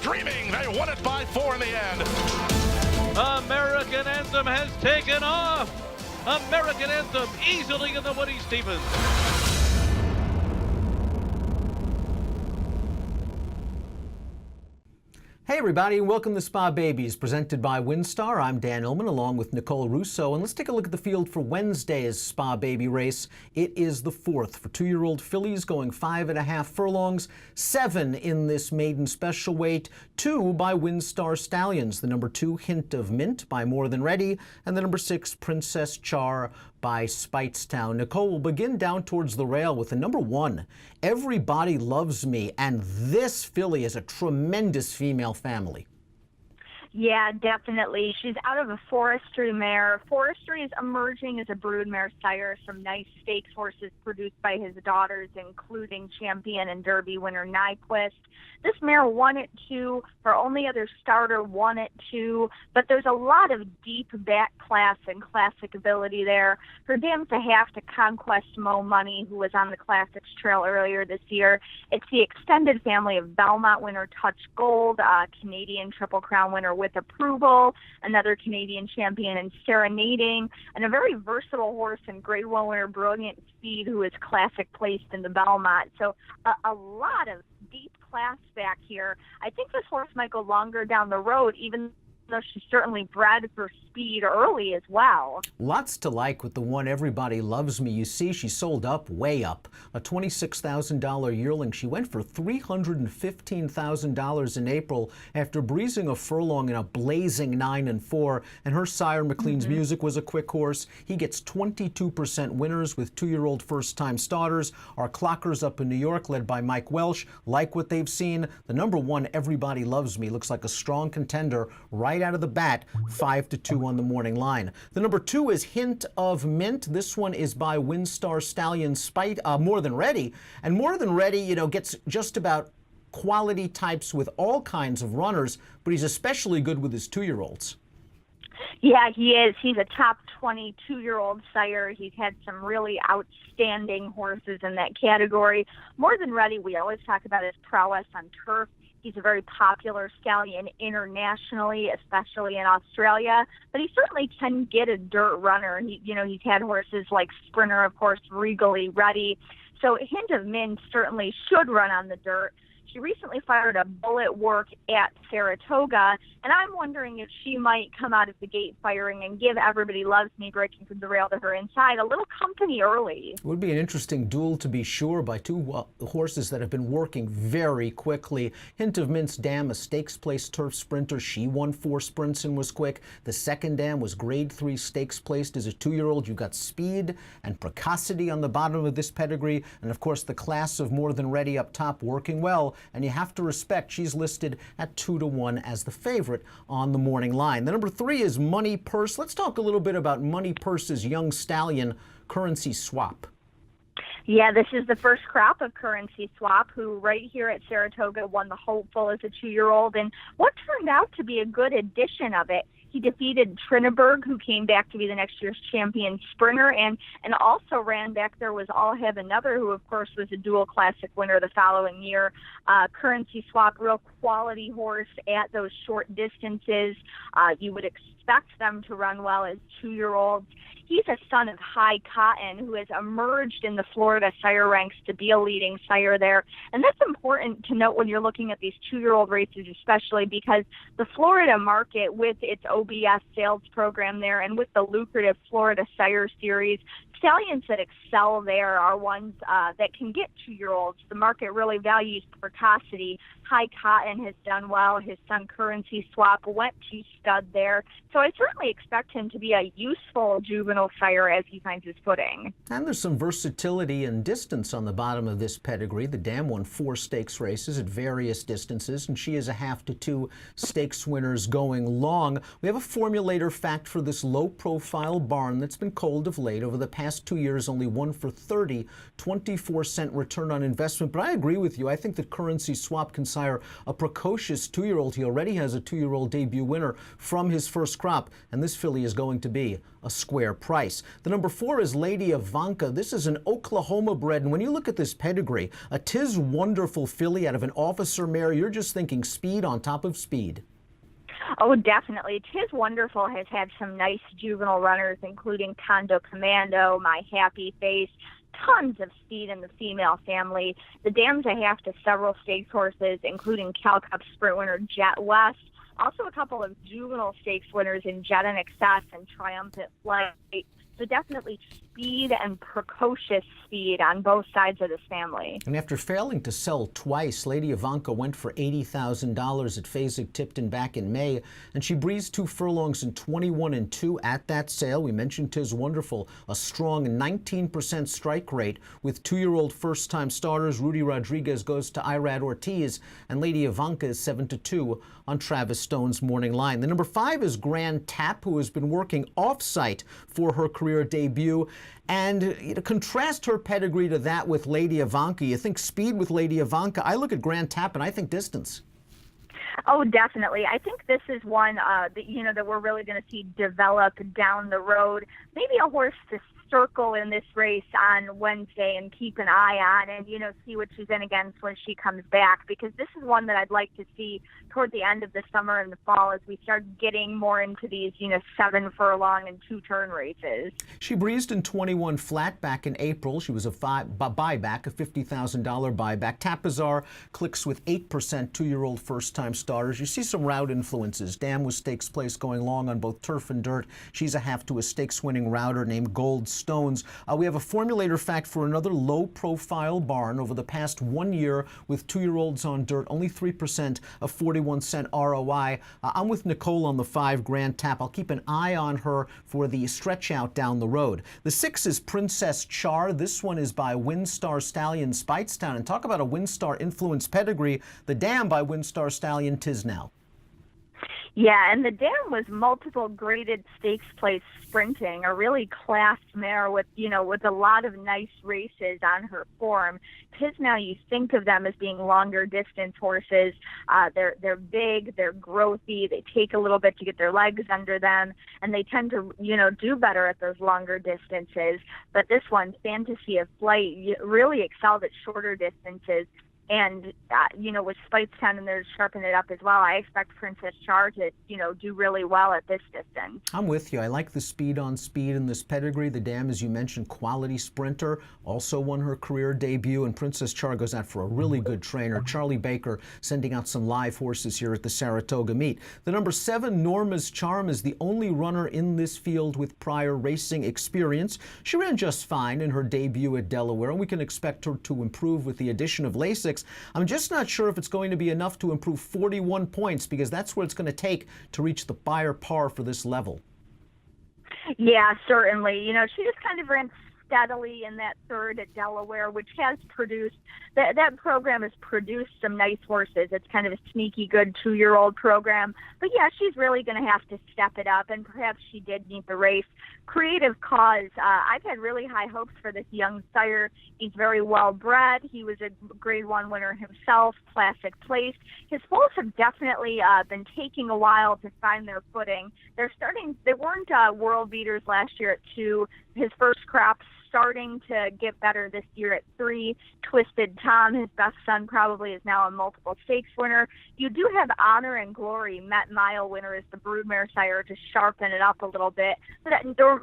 screaming. They won it by 4 in the end. American Anthem has taken off. American Anthem easily in the Woody Stevens. Hey everybody, and welcome to Spa Babies, presented by WinStar. I'm Dan Illman, along with Nicole Russo, and let's take a look at the field for Wednesday's Spa Baby race. It is the 4th for 2-year-old fillies going 5.5 furlongs, 7 in this maiden special weight, 2 by WinStar Stallions, the number 2 Hint of Mint by More Than Ready, and the number 6 Princess Char by Speightstown. Nicole, will begin down towards the rail with the number 1, Everybody Loves Me, and this filly is a tremendous female family. Yeah, definitely. She's out of a Forestry mare. Forestry is emerging as a broodmare sire. Some nice stakes horses produced by his daughters, including champion and Derby winner Nyquist. This mare won at 2. Her only other starter won at 2. But there's a lot of deep back class and classic ability there. Her dam's a half to Conquest Mo Money, who was on the Classics Trail earlier this year. It's the extended family of Belmont winner Touch Gold, Canadian Triple Crown winner With Approval, another Canadian champion in Serenading, and a very versatile horse in Grade 1 winner Brilliant Speed, who is classic placed in the Belmont. So a lot of deep class back here. I think this horse might go longer down the road, even though she's certainly bred for speed early as well. Lots to like with the one Everybody Loves Me. You see, she sold up, way up. A $26,000 yearling. She went for $315,000 in April after breezing a furlong in a blazing 9-4. And her sire, McLean's Music, was a quick horse. He gets 22% winners with 2-year-old first-time starters. Our clockers up in New York, led by Mike Welsh, like what they've seen. The number 1, Everybody Loves Me, looks like a strong contender right out of the bat, 5-2 on the morning line. The number 2 is Hint of Mint. This one is by WinStar Stallion More Than Ready. And More Than Ready, you know, gets just about quality types with all kinds of runners, but he's especially good with his 2-year-olds. Yeah, he is. He's a top 22-year-old sire. He's had some really outstanding horses in that category. More Than Ready, we always talk about his prowess on turf. He's a very popular stallion internationally, especially in Australia, but he certainly can get a dirt runner. He's had horses like Sprinter, of course, Regally Ready. So Hint of Mint certainly should run on the dirt. She recently fired a bullet work at Saratoga, and I'm wondering if she might come out of the gate firing and give Everybody Loves Me, breaking from the rail to her inside, a little company early. It would be an interesting duel, to be sure, by 2 horses that have been working very quickly. Hint of Mint's dam, a stakes place turf sprinter. She won 4 sprints and was quick. The second dam was Grade 3 stakes placed as a 2-year-old. You've got speed and precocity on the bottom of this pedigree, and of course the class of More Than Ready up top working well. And you have to respect she's listed at 2-1 as the favorite on the morning line. The number 3 is Money Purse. Let's talk a little bit about Money Purse's young stallion, Currency Swap. Yeah, this is the first crop of Currency Swap, who right here at Saratoga won the Hopeful as a 2-year-old, and what turned out to be a good addition of it. He defeated Trinaberg, who came back to be the next year's champion sprinter, and also ran back there was I'll Have Another, who of course was a dual classic winner the following year. Currency Swap, real quality horse at those short distances. You would expect them to run well as 2-year-olds. He's a son of High Cotton, who has emerged in the Florida sire ranks to be a leading sire there. And that's important to note when you're looking at these 2-year-old races, especially because the Florida market, with its OBS sales program there and with the lucrative Florida Sire Series, stallions that excel there are ones that can get 2-year-olds. The market really values precocity. High Cotton has done well. His son Currency Swap went to stud there. So I certainly expect him to be a useful juvenile sire as he finds his footing. And there's some versatility and distance on the bottom of this pedigree. The dam won 4 stakes races at various distances, and she is a 1/2 to 2 stakes winners going long. We have a formulator fact for this low-profile barn that's been cold of late. Over the past last 2 years, only 1 for 30, 24-cent return on investment. But I agree with you. I think that Currency Swap can sire a precocious 2-year-old. He already has a 2-year-old debut winner from his first crop, and this filly is going to be a square price. The number 4 is Lady Ivanka. This is an Oklahoma bred, and when you look at this pedigree, a Tis Wonderful filly out of an officer mare, you're just thinking speed on top of speed. Oh, definitely. Tis Wonderful has had some nice juvenile runners, including Condo Commando, My Happy Face, tons of speed in the female family. The dam's a half to several stakes horses, including Cal Cup Sprint winner Jet West. Also a couple of juvenile stakes winners in Jet and Excess and Triumphant Flight. So definitely speed and precocious speed on both sides of this family. And after failing to sell twice, Lady Ivanka went for $80,000 at Fasig-Tipton back in May, and she breezed 2 furlongs in 21-2 at that sale. We mentioned Tis Wonderful, a strong 19% strike rate with 2-year-old first-time starters. Rudy Rodriguez goes to Irad Ortiz, and Lady Ivanka is 7-2 on Travis Stone's morning line. The number 5 is Grandcap, who has been working off-site for her career debut. And contrast her pedigree to that with Lady Ivanka. You think speed with Lady Ivanka. I look at Grandcap and I think distance. Oh, definitely. I think this is one that we're really going to see develop down the road. Maybe a horse to circle in this race on Wednesday and keep an eye on, and see what she's in against when she comes back, because this is one that I'd like to see toward the end of the summer and the fall as we start getting more into these 7 furlong and 2-turn races. She breezed in 21 flat back in April. She was a buyback, a $50,000 buyback. Tapazar clicks with 8% 2-year-old first-time starters. You see some route influences. Dam was stakes place going long on both turf and dirt. She's a half to a stakes-winning router named Gold Stones. We have a formulator fact for another low-profile barn over the past 1 year with 2-year-olds on dirt, only 3%, a 41-cent ROI. I'm with Nicole on the 5 Grandcap. I'll keep an eye on her for the stretch out down the road. The 6 is Princess Char. This one is by WinStar Stallion Speightstown. And talk about a WinStar influence pedigree. The Dam by WinStar Stallion Tisnow. Yeah, and the Dam was multiple graded stakes place sprinting, a really class mare with a lot of nice races on her form. Now you think of them as being longer distance horses. They're big, they're growthy, they take a little bit to get their legs under them, and they tend to do better at those longer distances. But this one, Fantasy of Flight, really excelled at shorter distances. And, with Speightstown in there to sharpen it up as well, I expect Princess Char to, do really well at this distance. I'm with you. I like the speed on speed in this pedigree. The Dam, as you mentioned, quality sprinter, also won her career debut, and Princess Char goes out for a really good trainer. Charlie Baker sending out some live horses here at the Saratoga meet. The number 7, Norma's Charm, is the only runner in this field with prior racing experience. She ran just fine in her debut at Delaware, and we can expect her to improve with the addition of Lasix. I'm just not sure if it's going to be enough to improve 41 points, because that's what it's going to take to reach the buyer par for this level. Yeah, certainly. She just kind of ran steadily in that 3rd at Delaware, which has produced, that program has produced some nice horses. It's kind of a sneaky good 2-year-old program. But yeah, she's really going to have to step it up, and perhaps she did need the race. Creative Cause, I've had really high hopes for this young sire. He's very well bred. He was a grade 1 winner himself, classic place. His foals have definitely been taking a while to find their footing. They weren't world beaters last year at 2. His first crop's starting to get better this year at 3. Twisted Tom, his best son, probably is now a multiple stakes winner. You do have Honor and Glory, Met Mile winner, as the broodmare sire to sharpen it up a little bit. But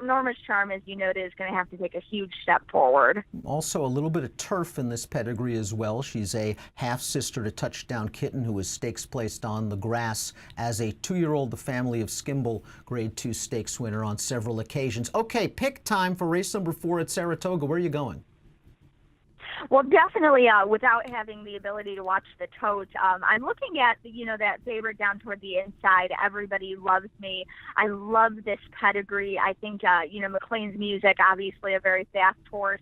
Norma's Charm, as you noted, is going to have to take a huge step forward. Also, a little bit of turf in this pedigree as well. She's a half-sister to Touchdown Kitten, who is stakes placed on the grass as a 2-year-old. The family of Skimble, grade 2 stakes winner on several occasions. Okay, pick time for race number 4 at Saratoga. Where are you going? Well, definitely without having the ability to watch the totes, I'm looking at, that favorite down toward the inside. Everybody Loves Me. I love this pedigree. I think, McLean's Music, obviously a very fast horse.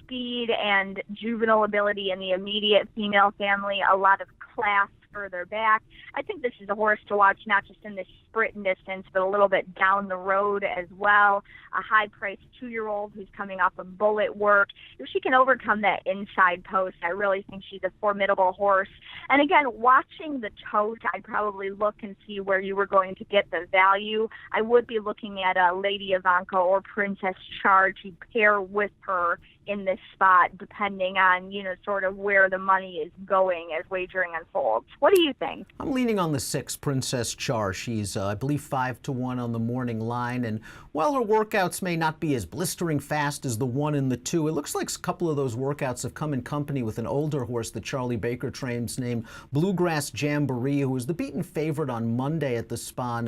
Speed and juvenile ability in the immediate female family, a lot of class, further back. I think this is a horse to watch, not just in this sprint distance, but a little bit down the road as well. A high-priced 2-year-old who's coming off of bullet work. If she can overcome that inside post, I really think she's a formidable horse. And again, watching the tote, I'd probably look and see where you were going to get the value. I would be looking at Lady Ivanka or Princess Char to pair with her in this spot, depending on, sort of where the money is going as wagering unfolds. What do you think? I'm leaning on the 6, Princess Char. She's, I believe, 5-1 on the morning line. And while her workouts may not be as blistering fast as the 1 and the 2, it looks like a couple of those workouts have come in company with an older horse that Charlie Baker trains named Bluegrass Jamboree, who was the beaten favorite on Monday at the Spa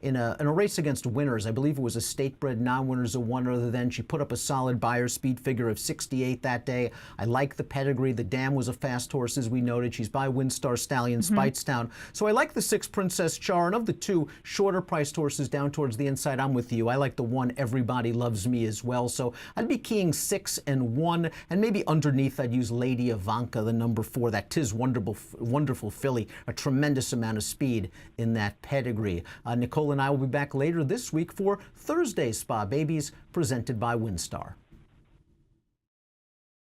in a race against winners. I believe it was a state-bred non-winners of one other than. She put up a solid buyer speed figure of 68 that day. I like the pedigree. The dam was a fast horse, as we noted. She's by WinStar Stallion, Speightstown. So I like the 6, Princess Char. And of the 2 shorter priced horses down towards the inside, I'm with you. I like the 1, Everybody Loves Me, as well. So I'd be keying 6 and 1. And maybe underneath, I'd use Lady Ivanka, the number 4. That Tis wonderful filly. A tremendous amount of speed in that pedigree. Nicole and I will be back later this week for Thursday's Spa Babies, presented by WinStar.